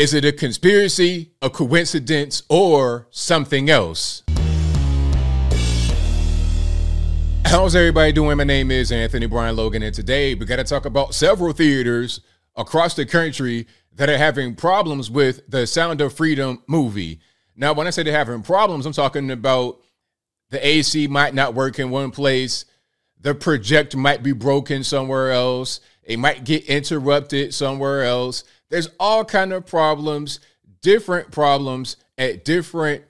Is it a conspiracy, a coincidence, or something else? How's everybody doing? My name is Anthony Brian Logan, and today we got to talk about several theaters across the country that are having problems with the Sound of Freedom movie. Now, when I say they're having problems, I'm talking about the AC might not work in one place, the projector might be broken somewhere else, it might get interrupted somewhere else. There's all kind of problems, different problems at different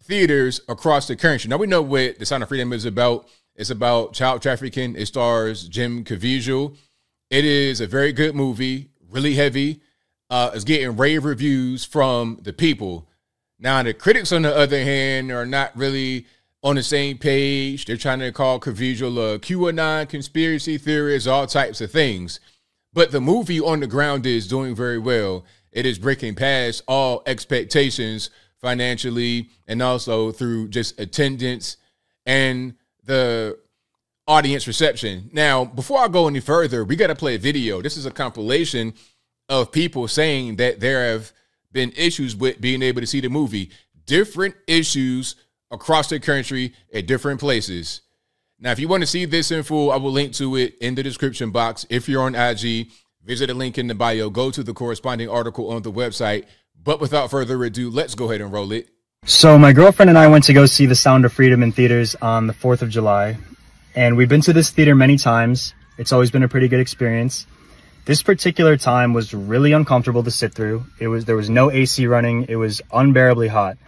theaters across the country. Now, we know what the Sound of Freedom is about. It's about child trafficking. It stars Jim Caviezel. It is a very good movie, really heavy. It's getting rave reviews from the people. Now, the critics, on the other hand, are not really on the same page. They're trying to call Caviezel a QAnon conspiracy theorist, all types of things. But the movie on the ground is doing very well. It is breaking past all expectations financially and also through just attendance and the audience reception. Now, before I go any further, we got to play a video. This is a compilation of people saying that there have been issues with being able to see the movie. Different issues across the country at different places. Now, if you want to see this in full, I will link to it in the description box. If you're on IG, visit the link in the bio, go to the corresponding article on the website. But without further ado, let's go ahead and roll it. So my girlfriend and I went to go see The Sound of Freedom in theaters on the 4th of July. And we've been to this theater many times. It's always been a pretty good experience. This particular time was really uncomfortable to sit through. There was no AC running. It was unbearably hot.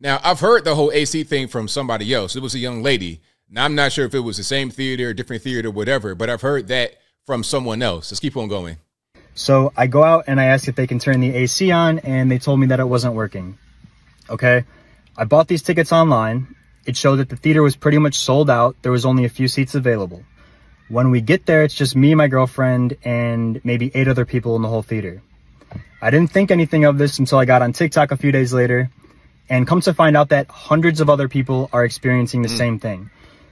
Now, I've heard the whole AC thing from somebody else. It was a young lady. Now, I'm not sure if it was the same theater, different theater, whatever, but I've heard that from someone else. Let's keep on going. So I go out and I asked if they can turn the AC on, and they told me that it wasn't working. Okay. I bought these tickets online. It showed that the theater was pretty much sold out. There was only a few seats available. When we get there, it's just me, my girlfriend, and maybe 8 other people in the whole theater. I didn't think anything of this until I got on TikTok a few days later, and come to find out that hundreds of other people are experiencing the same thing.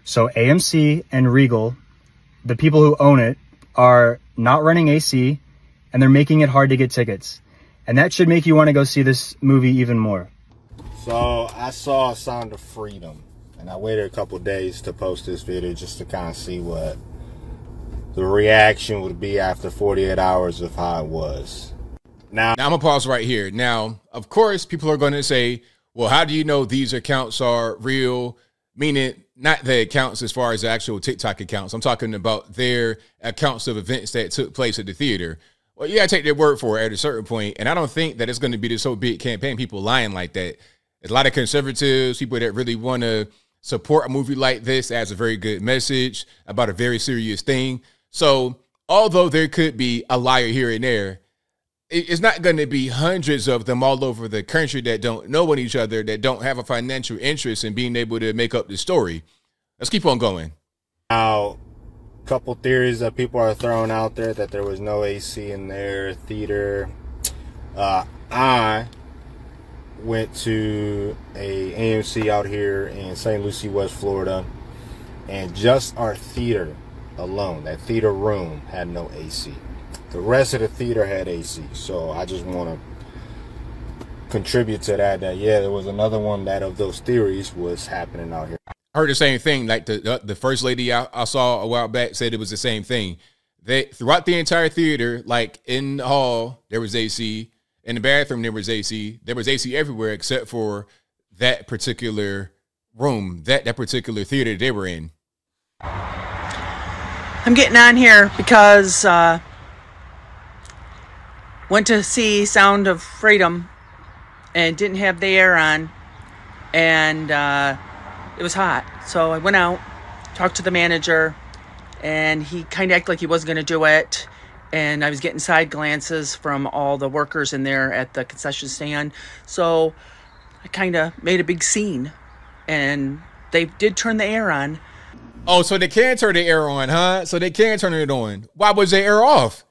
So AMC and Regal, the people who own it, are not running AC, and they're making it hard to get tickets. And that should make you want to go see this movie even more. So I saw Sound of Freedom, and I waited a couple days to post this video just to kind of see what the reaction would be after 48 hours of how it was. Now I'm gonna pause right here. Now, of course, people are going to say, well, how do you know these accounts are real? Meaning not the accounts as far as the actual TikTok accounts. I'm talking about their accounts of events that took place at the theater. Well, you gotta take their word for it at a certain point. And I don't think that it's going to be this whole big campaign, people lying like that. There's a lot of conservatives, people that really want to support a movie like this as a very good message about a very serious thing. So although there could be a liar here and there, it's not going to be hundreds of them all over the country that don't know each other, that don't have a financial interest in being able to make up the story. Let's keep on going. Now, a couple theories that people are throwing out there that there was no AC in their theater. I went to a AMC out here in St. Lucie, West Florida, and just our theater alone, that theater room, had no AC. The rest of the theater had AC, so I just want to contribute to that, yeah, there was another one that of those theories was happening out here. I heard the same thing. Like the first lady I saw a while back said it was the same thing. They throughout the entire theater, like in the hall, there was AC. In the bathroom, there was AC. There was AC everywhere except for that particular room, that particular theater they were in. I'm getting on here because went to see Sound of Freedom and didn't have the air on, and it was hot. So I went out, talked to the manager, and he kind of acted like he wasn't going to do it. And I was getting side glances from all the workers in there at the concession stand. So I kind of made a big scene, and they did turn the air on. Oh, so they can turn the air on, huh? So they can turn it on. Why was the air off?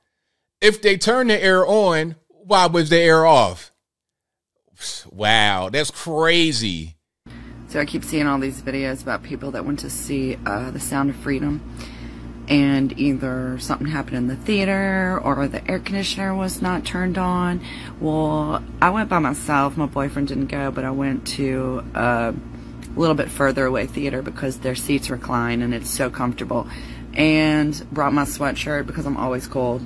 If they turn the air on, why was the air off? Wow, that's crazy. So I keep seeing all these videos about people that went to see The Sound of Freedom. and either something happened in the theater or the air conditioner was not turned on. Well, I went by myself. My boyfriend didn't go, but I went to a little bit further away theater because their seats recline and it's so comfortable, and brought my sweatshirt because I'm always cold,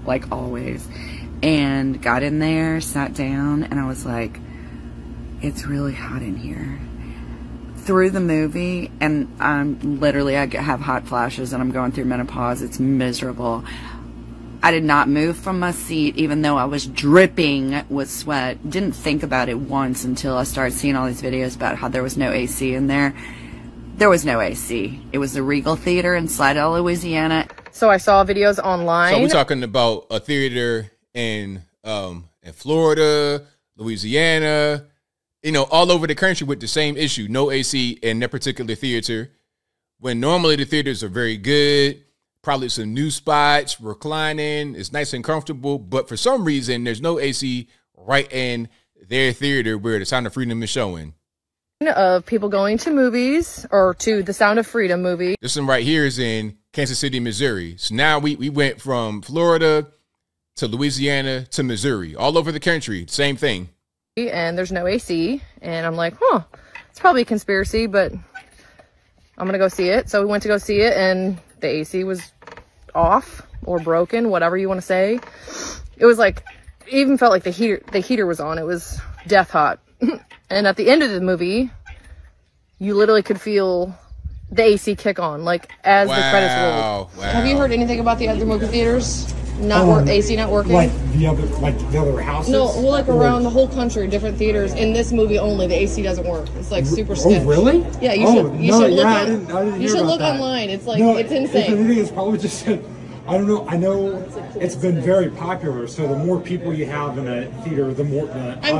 like always, and got in there, sat down, and I was like, it's really hot in here. Through the movie, and I'm literally, I have hot flashes and I'm going through menopause. It's miserable. I did not move from my seat even though I was dripping with sweat. Didn't think about it once until I started seeing all these videos about how there was no AC in there. There was no AC. It was the Regal Theater in Slidell, Louisiana. So I saw videos online. So we're talking about a theater in Florida, Louisiana, you know, all over the country with the same issue, no AC in that particular theater. When normally the theaters are very good, probably some new spots, reclining, it's nice and comfortable, but for some reason there's no AC right in their theater where the Sound of Freedom is showing. Of people going to movies, or to the Sound of Freedom movie. This one right here is in Kansas City, Missouri. So now we went from Florida to Louisiana to Missouri, all over the country, same thing. And there's no AC, and I'm like, huh, it's probably a conspiracy, but I'm gonna go see it. So we went to go see it, and the AC was off or broken, whatever you want to say. It was like, it even felt like the heater was on. It was death hot. And at the end of the movie, you literally could feel the AC kick on, like as the credits rolled. Wow. Have you heard anything about the other movie theaters? AC not working? Like the other houses? No, well, like around the whole country, different theaters. In this movie only, the AC doesn't work. It's like super sketch. Oh, really? Yeah, you should look I didn't hear about that. Online. It's like, it's insane. If anything, it's probably just, I don't know. I know it's been very popular, so the more people you have in a theater, the more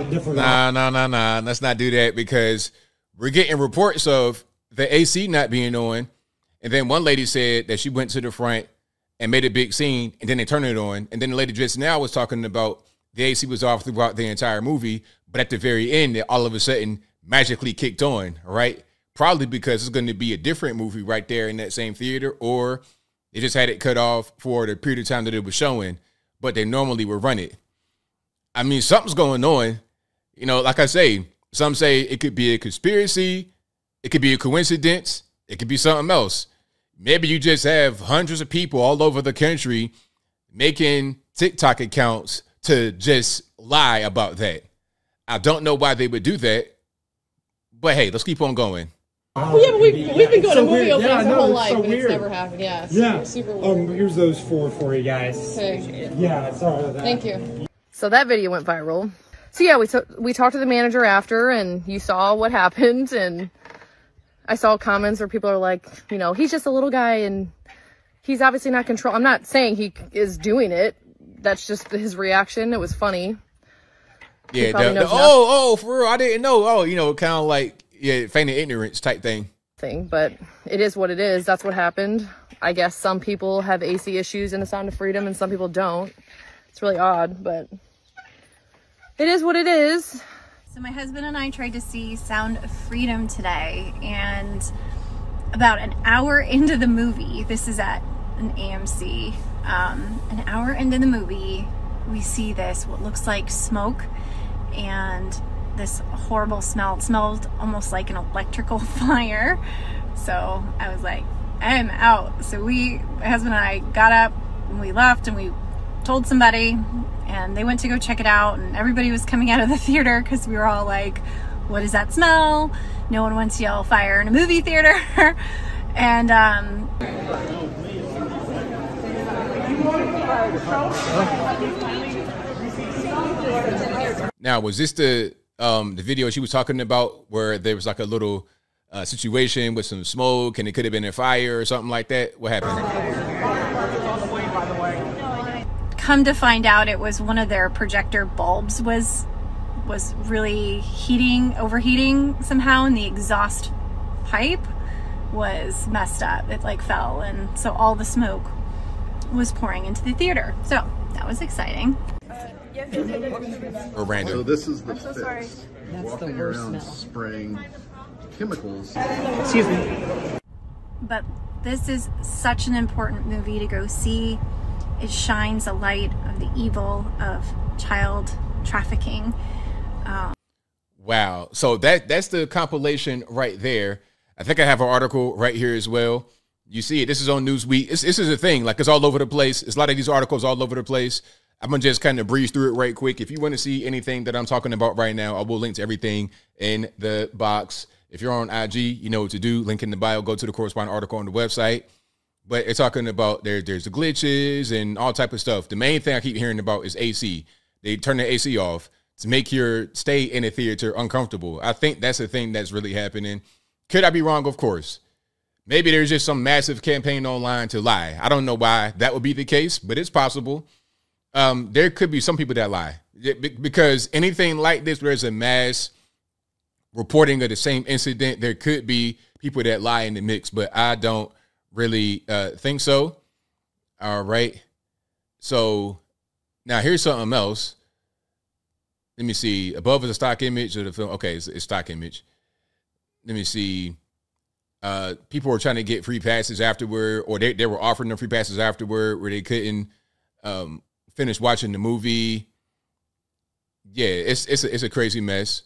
different. Nah. Let's not do that, because we're getting reports of the AC not being on. And then one lady said that she went to the front and made a big scene, and then they turned it on. And then the lady just now was talking about the AC was off throughout the entire movie, but at the very end, it all of a sudden magically kicked on, right? Probably because it's going to be a different movie right there in that same theater, or they just had it cut off for the period of time that it was showing, but they normally would run it. I mean, something's going on. You know, like I say, some say it could be a conspiracy, it could be a coincidence, it could be something else. Maybe you just have hundreds of people all over the country making TikTok accounts to just lie about that. I don't know why they would do that, but hey, let's keep on going. Well, yeah, but we've been going to movie openings our whole life, and it's never happened. Yeah, super weird. Here's those for you guys. Okay. Yeah, sorry about that. Thank you. So that video went viral. So yeah, we talked to the manager after, and you saw what happened, and I saw comments where people are like, you know, he's just a little guy and he's obviously not control. I'm not saying he is doing it. That's just his reaction. It was funny. Yeah. For real, I didn't know. Oh, you know, kind of like, yeah, feigning ignorance type thing. But it is what it is. That's what happened. I guess some people have AC issues in the Sound of Freedom and some people don't. It's really odd, but it is what it is. So my husband and I tried to see Sound of Freedom today, and about an hour into the movie, this is at an AMC, an hour into the movie, we see this, what looks like smoke, and this horrible smell. It smelled almost like an electrical fire. So I was like, I'm out. So my husband and I got up and we left and we told somebody, and they went to go check it out, and everybody was coming out of the theater because we were all like, what is that smell? No one wants to yell fire in a movie theater. And now, was this the video she was talking about where there was like a little situation with some smoke and it could have been a fire or something like that? What happened? come to find out, it was one of their projector bulbs was really overheating somehow, and the exhaust pipe was messed up. It like fell, and so all the smoke was pouring into the theater. So that was exciting. Or random. So this is the fix. sorry. Walking around spraying chemicals. Excuse me. But This is such an important movie to go see. It shines a light of the evil of child trafficking. Wow. So that's the compilation right there. I think I have an article right here as well. You see it. This is on Newsweek. This is a thing. Like, it's all over the place. It's a lot of these articles all over the place. I'm going to just kind of breeze through it right quick. If you want to see anything that I'm talking about right now, I will link to everything in the box. If you're on IG, you know what to do. Link in the bio. Go to the corresponding article on the website. But it's talking about there's the glitches and all type of stuff. The main thing I keep hearing about is AC. They turn the AC off to make your stay in a theater uncomfortable. I think that's the thing that's really happening. Could I be wrong? Of course. Maybe there's just some massive campaign online to lie. I don't know why that would be the case, but it's possible. There could be some people that lie, because anything like this, where there's a mass reporting of the same incident, there could be people that lie in the mix, but I don't really think so. All right. So now here's something else. Let me see. Above is a stock image of the film. Okay, it's stock image. Let me see. People were trying to get free passes afterward, or they were offering them free passes afterward where they couldn't finish watching the movie. Yeah, it's a crazy mess.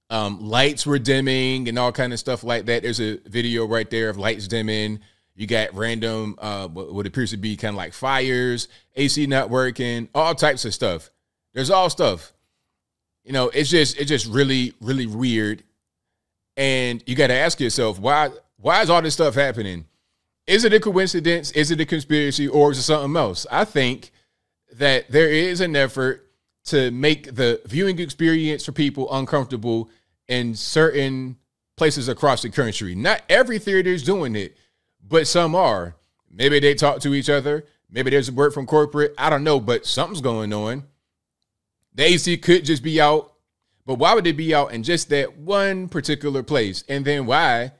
Lights were dimming and all kind of stuff like that. There's a video right there of lights dimming. You got random, what appears to be kind of like fires, AC not working, all types of stuff. There's all stuff. You know, it's just really, really weird. And you got to ask yourself, why is all this stuff happening? Is it a coincidence? Is it a conspiracy? Or is it something else? I think that there is an effort to make the viewing experience for people uncomfortable in certain places across the country. Not every theater is doing it, but some are. Maybe they talk to each other. Maybe there's a word from corporate. I don't know, but something's going on. The AC could just be out, but why would it be out in just that one particular place? And then why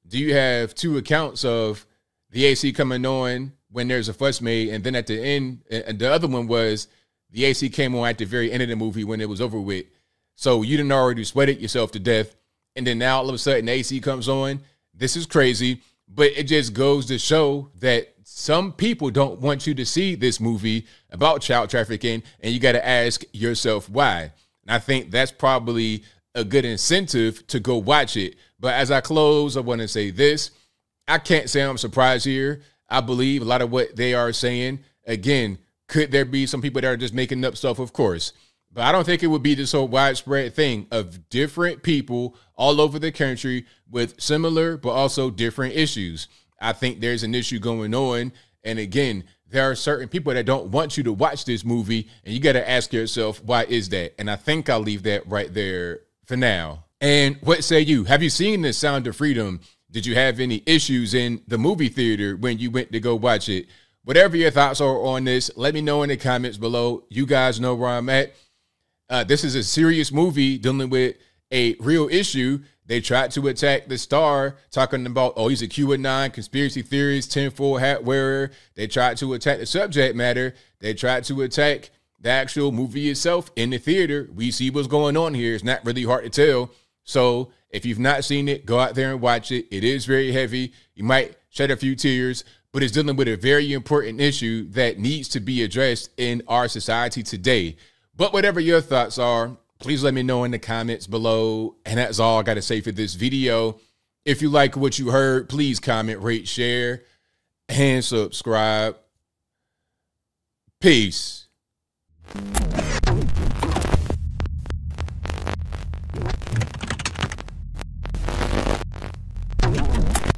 do you have two accounts of the AC coming on when there's a fuss made, and then at the end, and the other one was the AC came on at the very end of the movie when it was over with. So you didn't already sweated yourself to death, and then now all of a sudden the AC comes on. This is crazy, but it just goes to show that some people don't want you to see this movie about child trafficking, and you got to ask yourself why. And I think that's probably a good incentive to go watch it. But as I close, I want to say this. I can't say I'm surprised here. I believe a lot of what they are saying. Again, could there be some people that are just making up stuff? Of course. But I don't think it would be this whole widespread thing of different people all over the country with similar but also different issues. I think there's an issue going on. And again, there are certain people that don't want you to watch this movie, and you got to ask yourself, why is that? And I think I'll leave that right there for now. And what say you? Have you seen The Sound of Freedom? Did you have any issues in the movie theater when you went to go watch it? Whatever your thoughts are on this, let me know in the comments below. You guys know where I'm at. This is a serious movie dealing with a real issue. They tried to attack the star, talking about, oh, he's a QAnon, conspiracy theorist, tinfoil hat wearer. They tried to attack the subject matter. They tried to attack the actual movie itself in the theater. We see what's going on here. It's not really hard to tell. So if you've not seen it, go out there and watch it. It is very heavy. You might shed a few tears, but it's dealing with a very important issue that needs to be addressed in our society today. But whatever your thoughts are, please let me know in the comments below. And that's all I got to say for this video. If you like what you heard, please comment, rate, share, and subscribe. Peace.